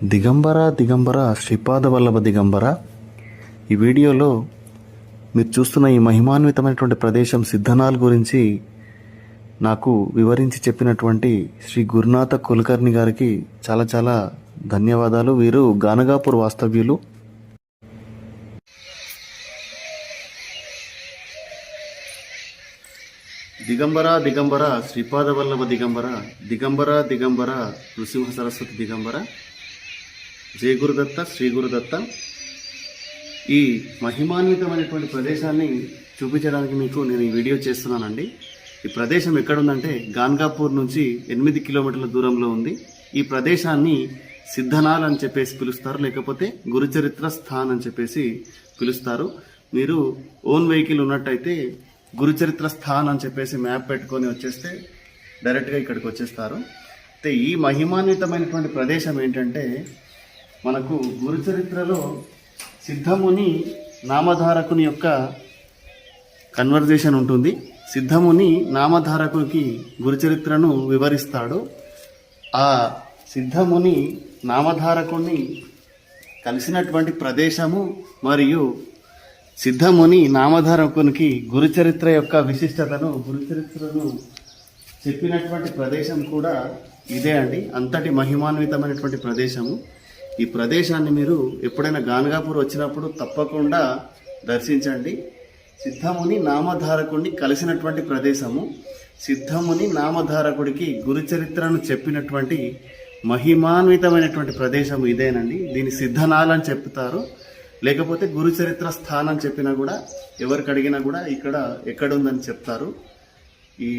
దిగంబర దిగంబర శ్రీపాద వల్లభ దిగంబర. ఈ వీడియోలో మీరు చూస్తున్న ఈ మహిమాన్వితమైనటువంటి ప్రదేశం సిద్ధనాల్ గురించి నాకు వివరించి చెప్పినటువంటి శ్రీ గురునాథ కులకర్ణి గారికి చాలా చాలా ధన్యవాదాలు. వీరు గానగాపూర్ వాస్తవ్యులు. దిగంబర దిగంబర శ్రీపాద వల్లభ దిగంబర, దిగంబర దిగంబర నృసింహ సరస్వతి దిగంబర, జయ గురుదత్త, శ్రీ గురుదత్త. ఈ మహిమాన్వితమైనటువంటి ప్రదేశాన్ని చూపించడానికి మీకు నేను ఈ వీడియో చేస్తున్నానండి. ఈ ప్రదేశం ఎక్కడుందంటే గాన్గాపూర్ నుంచి 8 కిలోమీటర్ల దూరంలో ఉంది. ఈ ప్రదేశాన్ని సిద్ధనాల్ అని చెప్పేసి పిలుస్తారు, లేకపోతే గురుచరిత్ర స్థాన్ అని చెప్పేసి పిలుస్తారు. మీరు ఓన్ వెహికల్ ఉన్నట్టయితే గురుచరిత్ర స్థాన్ అని చెప్పేసి మ్యాప్ పెట్టుకొని వచ్చేస్తే డైరెక్ట్గా ఇక్కడికి వచ్చేస్తారు. అయితే ఈ మహిమాన్వితమైనటువంటి ప్రదేశం ఏంటంటే, మనకు గురుచరిత్రలో సిద్ధముని నామధారకుని యొక్క కన్వర్జేషన్ ఉంటుంది. సిద్ధముని నామధారకునికి గురుచరిత్రను వివరిస్తాడు. ఆ సిద్ధముని నామధారకుని కలిసినటువంటి ప్రదేశము మరియు సిద్ధముని నామధారకునికి గురుచరిత్ర యొక్క విశిష్టతను, గురుచరిత్రను చెప్పినటువంటి ప్రదేశం కూడా ఇదే అండి. అంతటి మహిమాన్వితమైనటువంటి ప్రదేశము. ఈ ప్రదేశాన్ని మీరు ఎప్పుడైనా గాన్గాపూర్ వచ్చినప్పుడు తప్పకుండా దర్శించండి. సిద్ధముని నామధారకుడిని కలిసినటువంటి ప్రదేశము, సిద్ధముని నామధారకుడికి గురుచరిత్రను చెప్పినటువంటి మహిమాన్వితమైనటువంటి ప్రదేశం ఇదేనండి. దీన్ని సిద్ధనాల్ అని చెప్తారు, లేకపోతే గురుచరిత్ర స్థానం చెప్పినా కూడా, ఎవరికి అడిగినా కూడా ఇక్కడ ఎక్కడుందని చెప్తారు. ఈ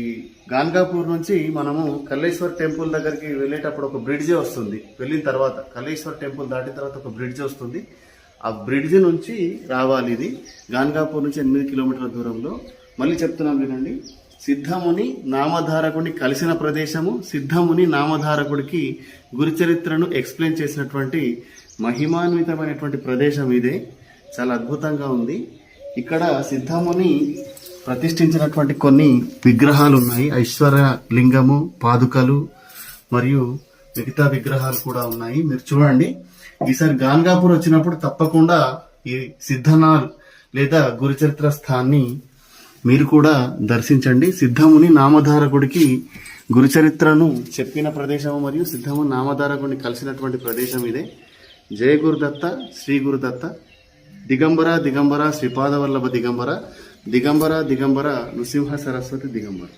గాన్గాపూర్ నుంచి మనము కల్లేశ్వర్ టెంపుల్ దగ్గరికి వెళ్ళేటప్పుడు ఒక బ్రిడ్జి వస్తుంది. వెళ్ళిన తర్వాత కల్లేశ్వర్ టెంపుల్ దాటిన తర్వాత ఒక బ్రిడ్జి వస్తుంది. ఆ బ్రిడ్జి నుంచి రావాలి. ఇది గాన్గాపూర్ నుంచి 8 కిలోమీటర్ల దూరంలో. మళ్ళీ చెప్తున్నాం వినండి. సిద్ధముని నామధారకుడిని కలిసిన ప్రదేశము, సిద్ధముని నామధారకుడికి గురుచరిత్రను ఎక్స్ప్లెయిన్ చేసినటువంటి మహిమాన్వితమైనటువంటి ప్రదేశం ఇదే. చాలా అద్భుతంగా ఉంది. ఇక్కడ సిద్ధముని ప్రతిష్ఠించినటువంటి కొన్ని విగ్రహాలు ఉన్నాయి. ఐశ్వర్య లింగము, పాదుకలు మరియు మిగతా విగ్రహాలు కూడా ఉన్నాయి. మీరు చూడండి. ఈసారి గాన్గాపూర్ వచ్చినప్పుడు తప్పకుండా ఈ సిద్ధనాల్ లేదా గురుచరిత్ర స్థాన్ని మీరు కూడా దర్శించండి. సిద్ధముని నామధారకుడికి గురుచరిత్రను చెప్పిన ప్రదేశము మరియు సిద్ధముని నామధారకుడిని కలిసినటువంటి ప్రదేశం ఇదే. జయ గురుదత్త, శ్రీ గురుదత్త. దిగంబర దిగంబర శ్రీపాద వల్లభ దిగంబర, దిగంబర దిగంబర నృసింహ సరస్వతి దిగంబర.